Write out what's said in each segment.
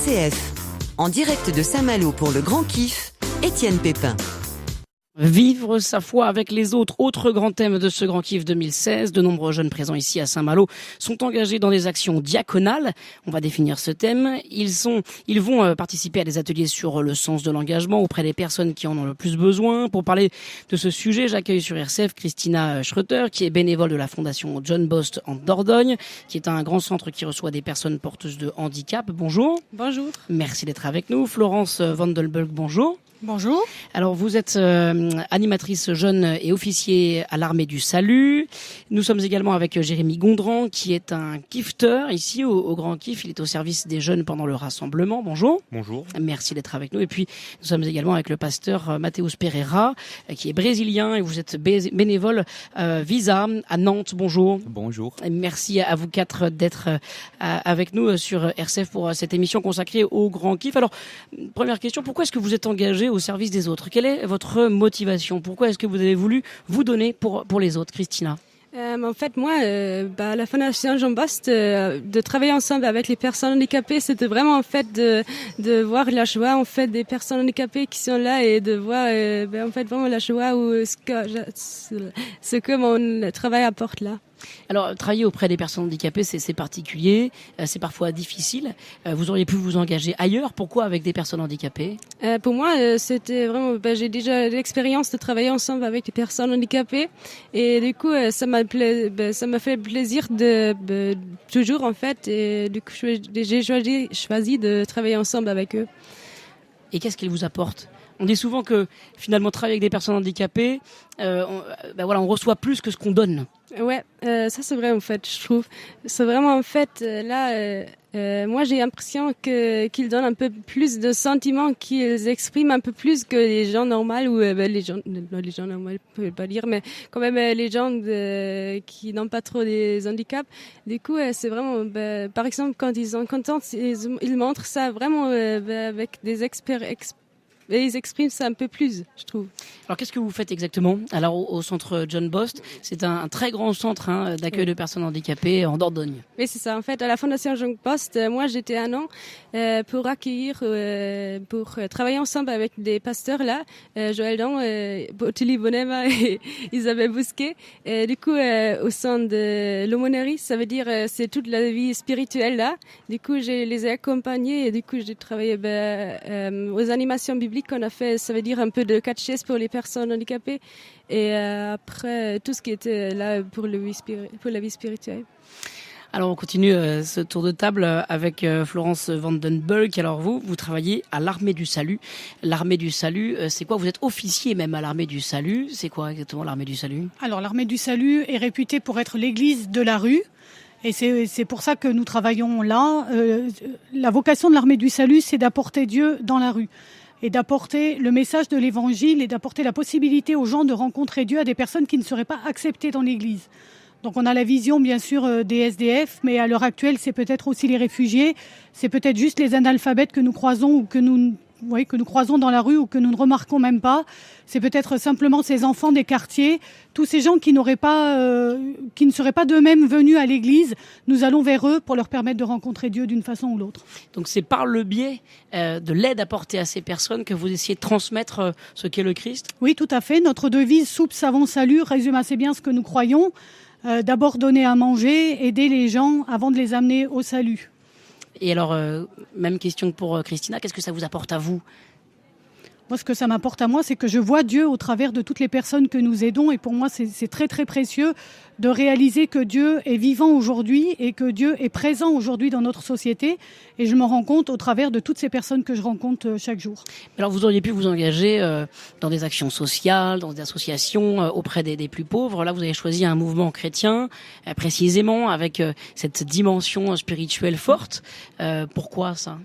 RCF. En direct de Saint-Malo pour le Grand Kiff, Étienne Pépin. Vivre sa foi avec les autres, autre grand thème de ce Grand Kiff 2016. De nombreux jeunes présents ici à Saint-Malo sont engagés dans des actions diaconales. On va définir ce thème. Ils vont participer à des ateliers sur le sens de l'engagement auprès des personnes qui en ont le plus besoin. Pour parler de ce sujet, j'accueille sur RCF Christina Schroeter, qui est bénévole de la Fondation John Bost en Dordogne, qui est un grand centre qui reçoit des personnes porteuses de handicap. Bonjour. Bonjour. Merci d'être avec nous. Florence Vandelbulk, bonjour. Bonjour. Alors vous êtes animatrice jeune et officier à l'Armée du Salut. Nous sommes également avec Jérémy Gondran qui est un gifter ici au Grand Kiff. Il est au service des jeunes pendant le rassemblement. Bonjour. Bonjour. Merci d'être avec nous. Et puis nous sommes également avec le pasteur Mateus Pereira qui est brésilien et vous êtes bénévole Visa à Nantes. Bonjour. Bonjour. Et merci à vous quatre d'être avec nous sur RCF pour cette émission consacrée au Grand Kiff. Alors première question, pourquoi est-ce que vous êtes engagé au service des autres? Quelle est votre motivation? Pourquoi est-ce que vous avez voulu vous donner pour les autres, Christina? En fait, moi, la Fondation John Bost, de travailler ensemble avec les personnes handicapées, c'était vraiment en fait de voir la joie en fait des personnes handicapées qui sont là et de voir en fait vraiment la joie ou ce que mon travail apporte là. Alors, travailler auprès des personnes handicapées, c'est particulier, c'est parfois difficile. Vous auriez pu vous engager ailleurs. Pourquoi avec des personnes handicapées? Pour moi, c'était vraiment. J'ai déjà l'expérience de travailler ensemble avec des personnes handicapées, et du coup, ça m'a fait plaisir de toujours en fait. Et du coup, j'ai choisi de travailler ensemble avec eux. Et qu'est-ce qu'ils vous apportent? On dit souvent que finalement travailler avec des personnes handicapées, on reçoit plus que ce qu'on donne. Ouais, ça c'est vrai en fait, je trouve. C'est vraiment en fait moi j'ai l'impression qu'ils donnent un peu plus de sentiments, qu'ils expriment un peu plus que les gens normaux ou les gens normaux, je peux pas dire, mais quand même les gens qui n'ont pas trop des handicaps. Du coup, c'est vraiment, par exemple, quand ils sont contents, ils montrent ça vraiment avec des et ils expriment ça un peu plus, je trouve. Alors, qu'est-ce que vous faites exactement? Alors, au centre John Bost, c'est un très grand centre d'accueil de personnes handicapées en Dordogne. Oui, c'est ça. En fait, à la Fondation John Bost, moi, j'étais un an pour accueillir, pour travailler ensemble avec des pasteurs là, Joël Dan, Ottilie Bonema et Isabelle Bousquet. Et du coup, au sein de l'aumônerie, ça veut dire c'est toute la vie spirituelle là. Du coup, je les ai accompagnés et du coup, j'ai travaillé aux animations bibliques qu'on a fait, ça veut dire un peu de catéchèse pour les personnes handicapées et après tout ce qui était là pour la vie spirituelle. Alors on continue ce tour de table avec Florence Vandenbulk. Alors vous travaillez à l'Armée du Salut. L'Armée du Salut, c'est quoi? Vous êtes officier même à l'Armée du Salut. C'est quoi exactement l'Armée du Salut? Alors l'Armée du Salut est réputée pour être l'église de la rue. Et c'est pour ça que nous travaillons là. La vocation de l'Armée du Salut, c'est d'apporter Dieu dans la rue et d'apporter le message de l'Évangile et d'apporter la possibilité aux gens de rencontrer Dieu à des personnes qui ne seraient pas acceptées dans l'Église. Donc on a la vision bien sûr des SDF, mais à l'heure actuelle c'est peut-être aussi les réfugiés, c'est peut-être juste les analphabètes que nous croisons ou que nous croisons dans la rue ou que nous ne remarquons même pas. C'est peut-être simplement ces enfants des quartiers, tous ces gens qui ne seraient pas d'eux-mêmes venus à l'église. Nous allons vers eux pour leur permettre de rencontrer Dieu d'une façon ou l'autre. Donc c'est par le biais de l'aide apportée à ces personnes que vous essayez de transmettre ce qu'est le Christ? Oui, tout à fait. Notre devise soupe, savon, salut résume assez bien ce que nous croyons. D'abord donner à manger, aider les gens avant de les amener au salut. Et alors, même question pour Christina, qu'est-ce que ça vous apporte à vous? Moi, ce que ça m'apporte à moi, c'est que je vois Dieu au travers de toutes les personnes que nous aidons. Et pour moi, c'est très, très précieux de réaliser que Dieu est vivant aujourd'hui et que Dieu est présent aujourd'hui dans notre société. Et je me rends compte au travers de toutes ces personnes que je rencontre chaque jour. Alors, vous auriez pu vous engager dans des actions sociales, dans des associations auprès des plus pauvres. Là, vous avez choisi un mouvement chrétien, précisément avec cette dimension spirituelle forte. Pourquoi ça?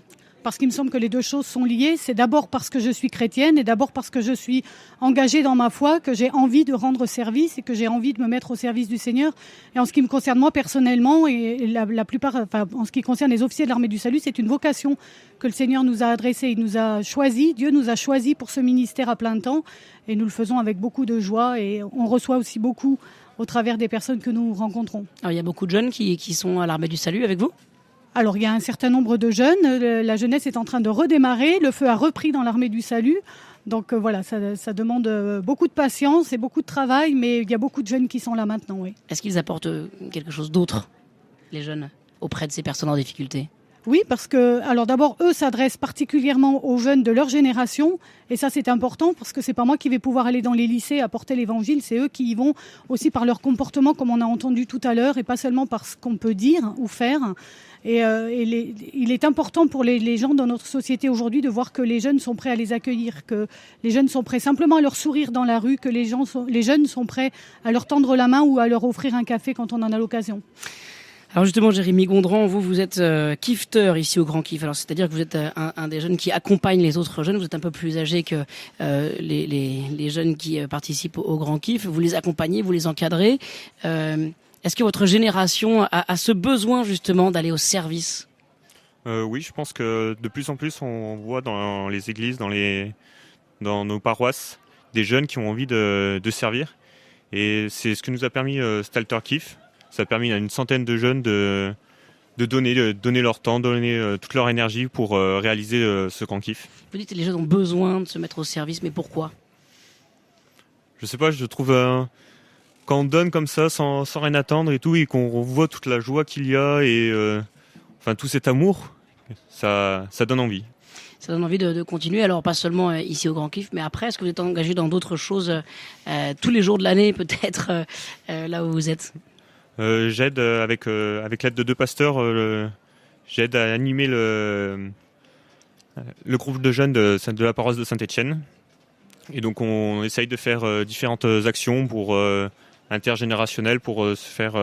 Parce qu'il me semble que les deux choses sont liées. C'est d'abord parce que je suis chrétienne et d'abord parce que je suis engagée dans ma foi, que j'ai envie de rendre service et que j'ai envie de me mettre au service du Seigneur. Et en ce qui me concerne moi personnellement et la plupart, en ce qui concerne les officiers de l'Armée du Salut, c'est une vocation que le Seigneur nous a adressée. Il nous a choisis, Dieu nous a choisis pour ce ministère à plein temps et nous le faisons avec beaucoup de joie et on reçoit aussi beaucoup au travers des personnes que nous rencontrons. Alors, il y a beaucoup de jeunes qui sont à l'Armée du Salut avec vous? Alors, il y a un certain nombre de jeunes. La jeunesse est en train de redémarrer. Le feu a repris dans l'armée du salut. Donc voilà, ça demande beaucoup de patience et beaucoup de travail, mais il y a beaucoup de jeunes qui sont là maintenant, oui. Est-ce qu'ils apportent quelque chose d'autre, les jeunes, auprès de ces personnes en difficulté ? Oui, parce que, alors d'abord, eux s'adressent particulièrement aux jeunes de leur génération. Et ça, c'est important parce que c'est pas moi qui vais pouvoir aller dans les lycées apporter l'évangile. C'est eux qui y vont aussi par leur comportement, comme on a entendu tout à l'heure, et pas seulement par ce qu'on peut dire ou faire. Il est important pour les gens dans notre société aujourd'hui de voir que les jeunes sont prêts à les accueillir, que les jeunes sont prêts simplement à leur sourire dans la rue, que les jeunes sont prêts à leur tendre la main ou à leur offrir un café quand on en a l'occasion. Alors justement, Jérémy Gondran, vous êtes kifteur ici au Grand Kif. Alors c'est-à-dire que vous êtes un des jeunes qui accompagne les autres jeunes. Vous êtes un peu plus âgé que les jeunes qui participent au Grand Kif. Vous les accompagnez, vous les encadrez. Est-ce que votre génération a ce besoin justement d'aller au service ? Oui, je pense que de plus en plus on voit dans les églises, dans nos paroisses, des jeunes qui ont envie de servir. Et c'est ce que nous a permis Stalter Kif. Ça a permis à une centaine de jeunes de donner leur temps, donner toute leur énergie pour réaliser ce Grand Kif. Vous dites que les jeunes ont besoin de se mettre au service, mais pourquoi ? Je sais pas, je trouve quand on donne comme ça sans rien attendre et tout, et qu'on voit toute la joie qu'il y a et tout cet amour, ça donne envie. Ça donne envie de continuer, alors pas seulement ici au Grand Kif, mais après, est-ce que vous êtes engagé dans d'autres choses tous les jours de l'année, peut-être là où vous êtes ? J'aide avec l'aide de 2 pasteurs, j'aide à animer le groupe de jeunes de la paroisse de Saint-Étienne. Et donc on essaye de faire différentes actions pour intergénérationnelles pour se faire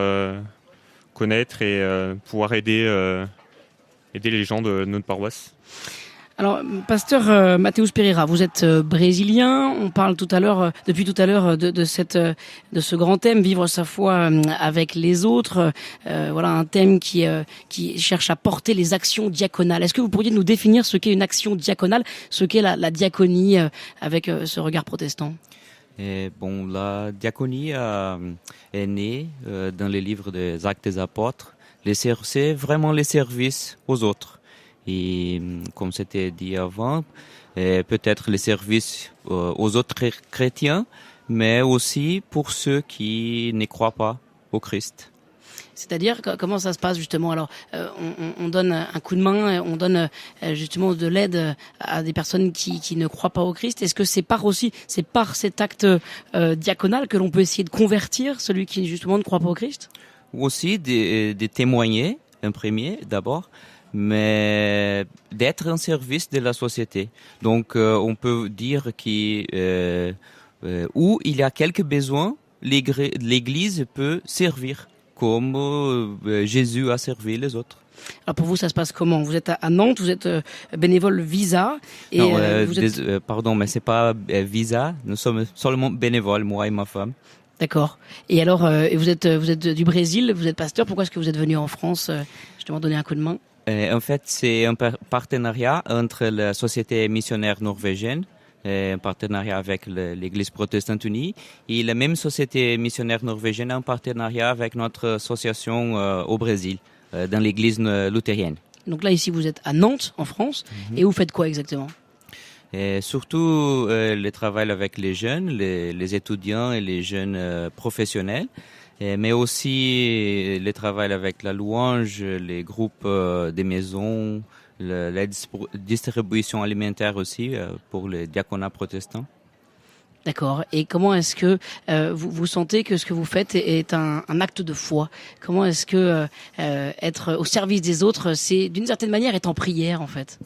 connaître et pouvoir aider les gens de notre paroisse. Alors, pasteur Mateus Pereira, vous êtes brésilien. On parle depuis tout à l'heure de ce grand thème, vivre sa foi avec les autres. Voilà un thème qui cherche à porter les actions diaconales. Est-ce que vous pourriez nous définir ce qu'est une action diaconale, ce qu'est la diaconie avec ce regard protestant ? La diaconie est née dans les livres des Actes des Apôtres. C'est vraiment les services aux autres. Et comme c'était dit avant, peut-être les services aux autres chrétiens, mais aussi pour ceux qui ne croient pas au Christ. C'est-à-dire, comment ça se passe justement ? Alors, on donne un coup de main, on donne justement de l'aide à des personnes qui ne croient pas au Christ. Est-ce que c'est par cet acte diaconal que l'on peut essayer de convertir celui qui justement ne croit pas au Christ ? Aussi de témoigner, en premier d'abord, mais d'être en service de la société. Donc, on peut dire où il y a quelques besoins, l'Église peut servir, comme Jésus a servi les autres. Alors pour vous, ça se passe comment ? Vous êtes à Nantes, vous êtes bénévole Visa. Et pardon, mais c'est pas Visa. Nous sommes seulement bénévoles, moi et ma femme. D'accord. Et alors, vous êtes du Brésil, vous êtes pasteur. Pourquoi est-ce que vous êtes venu en France justement donner un coup de main ? En fait, c'est un partenariat entre la Société missionnaire norvégienne, un partenariat avec l'Église protestante unie, et la même Société missionnaire norvégienne en partenariat avec notre association au Brésil, dans l'Église luthérienne. Donc là, ici, vous êtes à Nantes, en France, et vous faites quoi exactement ? Surtout le travail avec les jeunes, les étudiants et les jeunes professionnels. Mais aussi le travail avec la louange, les groupes des maisons, la distribution alimentaire aussi pour les diaconats protestants. D'accord. Et comment est-ce que vous sentez que ce que vous faites est un acte de foi ? Comment est-ce que être au service des autres, c'est d'une certaine manière être en prière en fait ?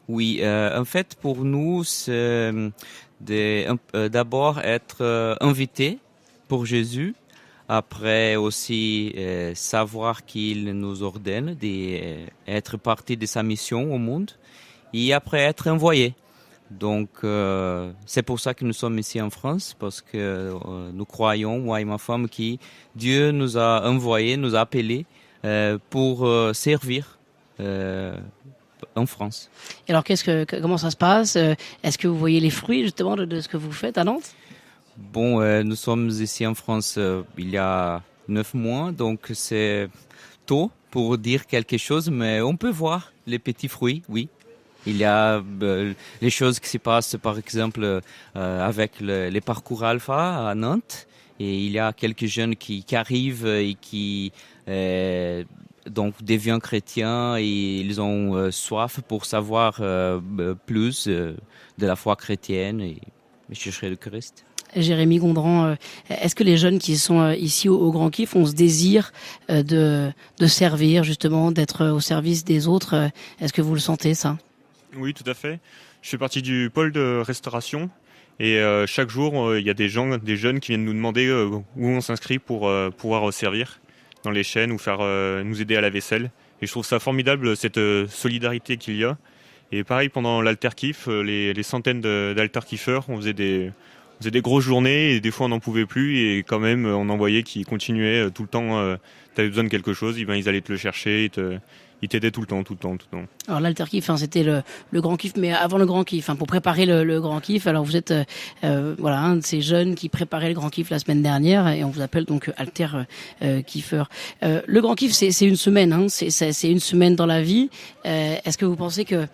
Oui, en fait pour nous, c'est d'abord être invité pour Jésus. Après aussi savoir qu'il nous ordonne d'être partie de sa mission au monde et après être envoyé. Donc c'est pour ça que nous sommes ici en France parce que nous croyons, moi et ma femme, que Dieu nous a envoyés, nous a appelés pour servir en France. Et alors comment ça se passe ? Est-ce que vous voyez les fruits justement de ce que vous faites à Nantes ? Bon, nous sommes ici en France il y a 9 mois, donc c'est tôt pour dire quelque chose, mais on peut voir les petits fruits, oui. Il y a les choses qui se passent, par exemple, avec les parcours Alpha à Nantes. Et il y a quelques jeunes qui arrivent et qui donc deviennent chrétiens et ils ont soif pour savoir plus de la foi chrétienne et chercher le Christ. Jérémy Gondran, est-ce que les jeunes qui sont ici au Grand Kif ont ce désir de servir, justement, d'être au service des autres? Est-ce que vous le sentez, ça? Oui, tout à fait. Je fais partie du pôle de restauration. Et chaque jour, il y a des jeunes qui viennent nous demander où on s'inscrit pour pouvoir servir dans les chaînes ou nous aider à la vaisselle. Et je trouve ça formidable, cette solidarité qu'il y a. Et pareil, pendant l'alter-kiff, les centaines d'alter-kiffeurs, on faisait des grosses journées et des fois on n'en pouvait plus. Et quand même, on en voyait qui continuaient tout le temps. T'avais besoin de quelque chose, ils allaient te le chercher, ils t'aidaient tout le temps. Alors l'alter-kiff, c'était le grand kiff, mais avant le grand kiff, pour préparer le grand kiff. Alors vous êtes un de ces jeunes qui préparaient le grand kiff la semaine dernière et on vous appelle donc alter-kiffeur. Le grand kiff, c'est une semaine, c'est une semaine dans la vie. Est-ce que vous pensez que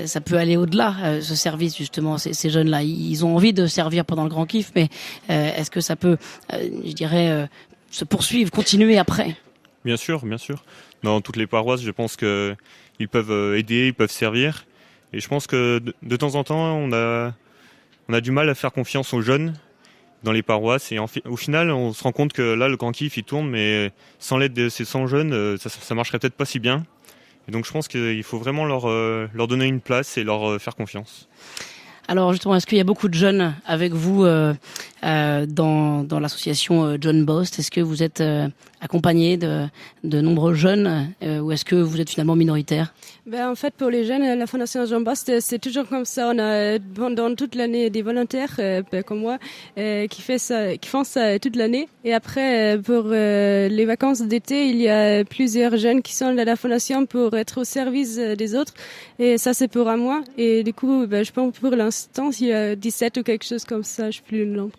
ça peut aller au-delà, ce service justement, ces jeunes-là, ils ont envie de servir pendant le grand kiff, mais est-ce que ça peut, se poursuivre, continuer après? Bien sûr. Dans toutes les paroisses, je pense qu'ils peuvent aider, ils peuvent servir. Et je pense que de temps en temps, on a du mal à faire confiance aux jeunes dans les paroisses. Et au final, on se rend compte que là, le grand kiff, il tourne, mais sans l'aide de ces 100 jeunes, ça marcherait peut-être pas si bien. Et donc je pense qu'il faut vraiment leur donner une place et leur faire confiance. Alors justement, est-ce qu'il y a beaucoup de jeunes avec vous dans l'association John Bost? Est-ce que vous êtes accompagné de nombreux jeunes ou est-ce que vous êtes finalement minoritaire? En fait, pour les jeunes, la Fondation John Bost, c'est toujours comme ça. On a pendant toute l'année des volontaires comme moi qui font ça toute l'année. Et après, pour les vacances d'été, il y a plusieurs jeunes qui sont à la Fondation pour être au service des autres. Et ça, c'est pour un mois. Et du coup, je pense pour l'instant, il y a 17 ou quelque chose comme ça, je sais plus le nombre.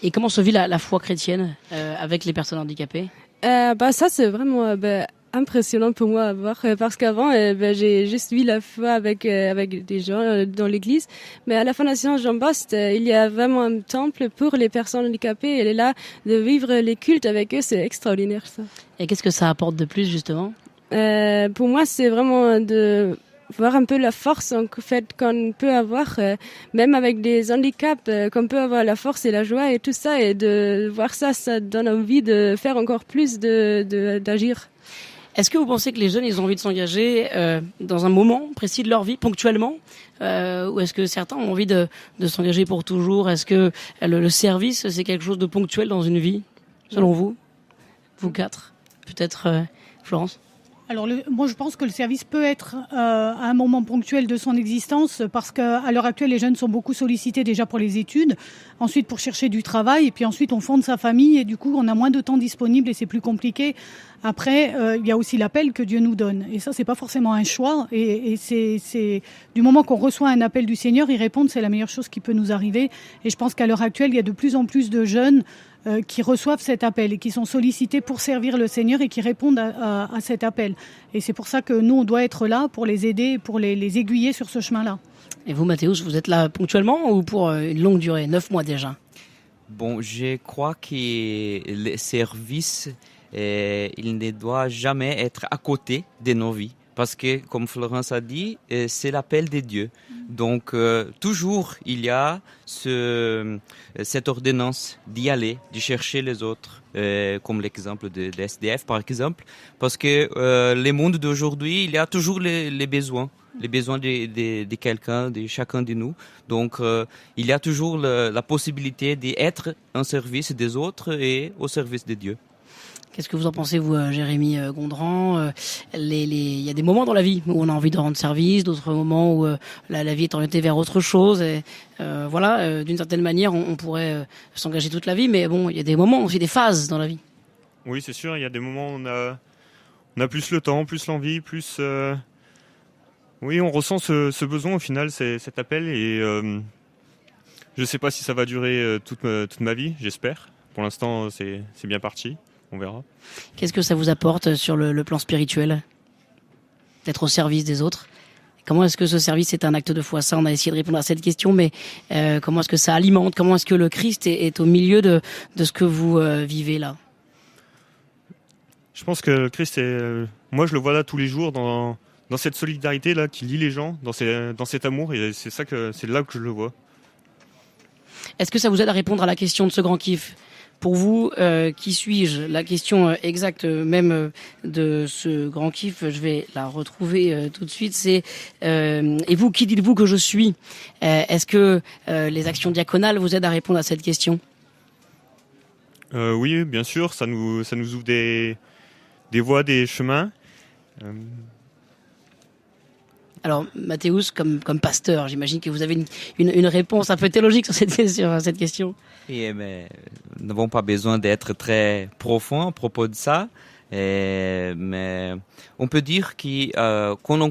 Et comment se vit la foi chrétienne avec les personnes handicapées? Ça, c'est vraiment impressionnant pour moi à voir parce qu'avant j'ai juste vu la foi avec des gens dans l'église, mais à la Fondation John Bost il y a vraiment un temple pour les personnes handicapées. Elle est là de vivre les cultes avec eux, c'est extraordinaire ça. Et qu'est-ce que ça apporte de plus justement? Pour moi, c'est vraiment de voir un peu la force en fait qu'on peut avoir, même avec des handicaps, qu'on peut avoir la force et la joie et tout ça, et de voir ça donne envie de faire encore plus d'agir. Est-ce que vous pensez que les jeunes, ils ont envie de s'engager dans un moment précis de leur vie, ponctuellement, ou est-ce que certains ont envie de s'engager pour toujours? Est-ce que le service, c'est quelque chose de ponctuel dans une vie, selon vous? Vous quatre, peut-être Florence? Alors moi je pense que le service peut être à un moment ponctuel de son existence parce qu'à l'heure actuelle les jeunes sont beaucoup sollicités déjà pour les études, ensuite pour chercher du travail et puis ensuite on fonde sa famille et du coup on a moins de temps disponible et c'est plus compliqué. Après il y a aussi l'appel que Dieu nous donne et ça c'est pas forcément un choix et c'est du moment qu'on reçoit un appel du Seigneur, y répondre c'est la meilleure chose qui peut nous arriver et je pense qu'à l'heure actuelle il y a de plus en plus de jeunes qui reçoivent cet appel et qui sont sollicités pour servir le Seigneur et qui répondent à cet appel. Et c'est pour ça que nous, on doit être là pour les aider, pour les aiguiller sur ce chemin-là. Et vous, Mathéus, vous êtes là ponctuellement ou pour une longue durée, 9 mois déjà? Bon, je crois que le service, il ne doit jamais être à côté de nos vies. Parce que, comme Florence a dit, c'est l'appel de Dieu. Donc, toujours, il y a cette ordonnance d'y aller, de chercher les autres, comme l'exemple de SDF, par exemple. Parce que le monde d'aujourd'hui, il y a toujours les besoins de quelqu'un, de chacun de nous. Donc, il y a toujours la possibilité d'être en service des autres et au service de Dieu. Qu'est-ce que vous en pensez, vous, Jérémy Gondran? Il y a des moments dans la vie où on a envie de rendre service, d'autres moments où la vie est orientée vers autre chose. Et d'une certaine manière, on pourrait s'engager toute la vie, mais bon, il y a des moments aussi, des phases dans la vie. Oui, c'est sûr. Il y a des moments où on a plus le temps, plus l'envie, plus. Oui, on ressent ce besoin au final, cet appel, et je ne sais pas si ça va durer toute ma vie. J'espère. Pour l'instant, c'est bien parti. on verra. Qu'est-ce que ça vous apporte sur le plan spirituel, d'être au service des autres? Comment est-ce que ce service est un acte de foi? Ça, on a essayé de répondre à cette question, mais comment est-ce que ça alimente? Comment est-ce que le Christ est au milieu de ce que vous vivez là? Je pense que le Christ moi je le vois là tous les jours dans cette solidarité là qui lie les gens, dans cet amour, et c'est là que je le vois. Est-ce que ça vous aide à répondre à la question de ce grand kiff? Pour vous, qui suis-je? La question exacte même de ce grand kiff, je vais la retrouver tout de suite. C'est et vous, qui dites-vous que je suis? Est-ce que les actions diaconales vous aident à répondre à cette question? Oui, bien sûr, ça nous ouvre des voies, des chemins. Alors, Mathéus, comme pasteur, j'imagine que vous avez une réponse un peu théologique sur cette question. Oui, mais nous n'avons pas besoin d'être très profond à propos de ça. Mais on peut dire qu'on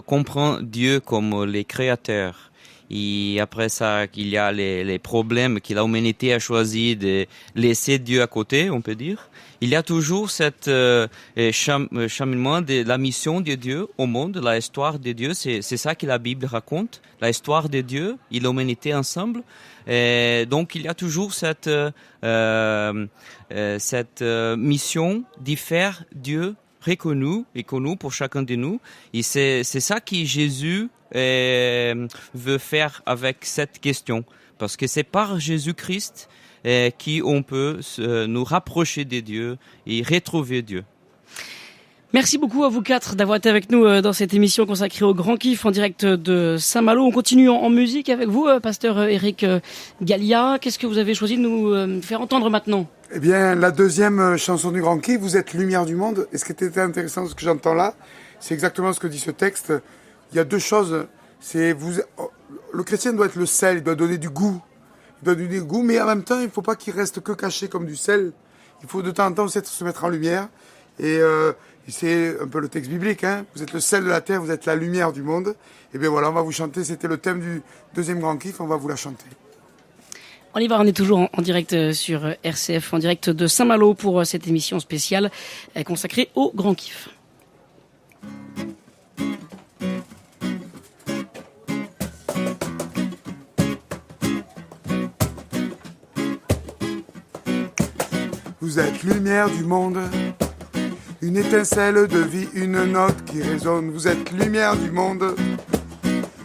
comprend Dieu comme les créateurs. Et après ça, qu'il y a les problèmes que l'humanité a choisi de laisser Dieu à côté, on peut dire. Il y a toujours cet cheminement de la mission de Dieu au monde, la histoire de Dieu. C'est ça que la Bible raconte, la histoire de Dieu et l'humanité ensemble. Et donc il y a toujours cette mission d'y faire Dieu reconnu et connu pour chacun de nous. Et c'est ça que Jésus veut faire avec cette question. Parce que c'est par Jésus-Christ qui on peut nous rapprocher de Dieu et retrouver Dieu. Merci beaucoup à vous quatre d'avoir été avec nous dans cette émission consacrée au Grand Kiff en direct de Saint-Malo. On continue en musique avec vous, pasteur Éric Gallia. Qu'est-ce que vous avez choisi de nous faire entendre maintenant? Eh bien, la deuxième chanson du Grand Kiff, vous êtes lumière du monde. Et ce qui était intéressant, ce que j'entends là, c'est exactement ce que dit ce texte. Il y a deux choses. Le chrétien doit être le sel, il doit donner du goût. Il doit donner du goût, mais en même temps, il ne faut pas qu'il reste que caché comme du sel. Il faut de temps en temps se mettre en lumière. Et c'est un peu le texte biblique, hein. Vous êtes le sel de la terre, vous êtes la lumière du monde. Et bien voilà, on va vous chanter, c'était le thème du deuxième Grand Kiff, on va vous la chanter. On y va, on est toujours en direct sur RCF, en direct de Saint-Malo pour cette émission spéciale consacrée au Grand Kiff. Vous êtes lumière du monde, une étincelle de vie, une note qui résonne. Vous êtes lumière du monde,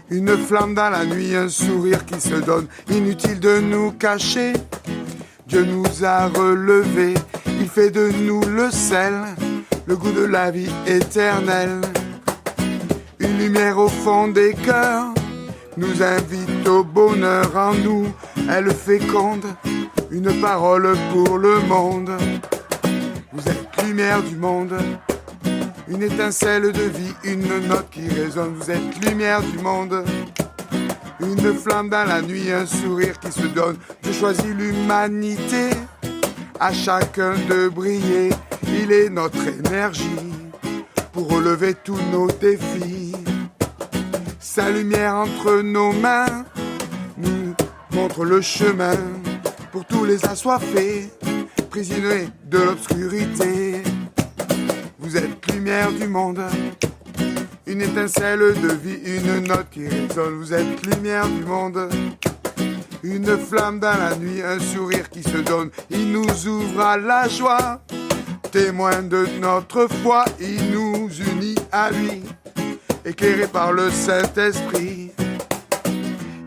une flamme dans la nuit, un sourire qui se donne. Inutile de nous cacher, Dieu nous a relevés. Il fait de nous le sel, le goût de la vie éternelle. Une lumière au fond des cœurs nous invite au bonheur en nous. Elle féconde une parole pour le monde. Vous êtes lumière du monde, une étincelle de vie, une note qui résonne. Vous êtes lumière du monde, une flamme dans la nuit, un sourire qui se donne. Dieu choisit l'humanité, à chacun de briller. Il est notre énergie pour relever tous nos défis. Sa lumière entre nos mains nous montre le chemin pour tous les assoiffés, prisonniers de l'obscurité. Vous êtes lumière du monde, une étincelle de vie, une note qui résonne. Vous êtes lumière du monde, une flamme dans la nuit, un sourire qui se donne. Il nous ouvre à la joie, témoin de notre foi. Il nous unit à lui, éclairé par le Saint-Esprit.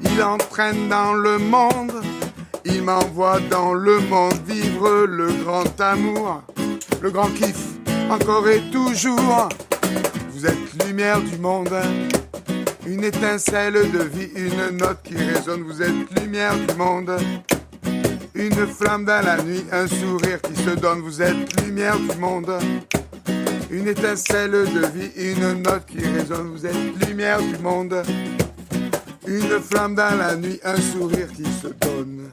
Il entraîne dans le monde, il m'envoie dans le monde vivre le grand amour, le grand kiff, encore et toujours. Vous êtes lumière du monde, une étincelle de vie, une note qui résonne. Vous êtes lumière du monde, une flamme dans la nuit, un sourire qui se donne. Vous êtes lumière du monde, une étincelle de vie, une note qui résonne. Vous êtes lumière du monde, une flamme dans la nuit, un sourire qui se donne.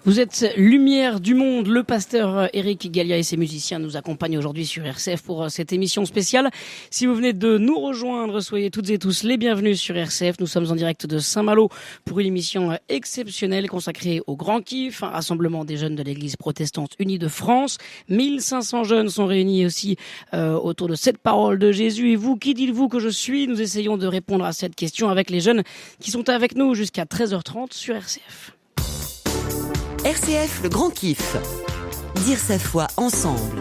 Vous êtes lumière du monde. Le pasteur Éric Gallia et ses musiciens nous accompagnent aujourd'hui sur RCF pour cette émission spéciale. Si vous venez de nous rejoindre, soyez toutes et tous les bienvenus sur RCF. Nous sommes en direct de Saint-Malo pour une émission exceptionnelle consacrée au Grand Kiff, un rassemblement des jeunes de l'Église protestante unie de France. 1500 jeunes sont réunis aussi autour de cette parole de Jésus. Et vous, qui dites-vous que je suis? Nous essayons de répondre à cette question avec les jeunes qui sont avec nous jusqu'à 13h30 sur RCF. RCF, le grand kiff. Dire sa foi ensemble.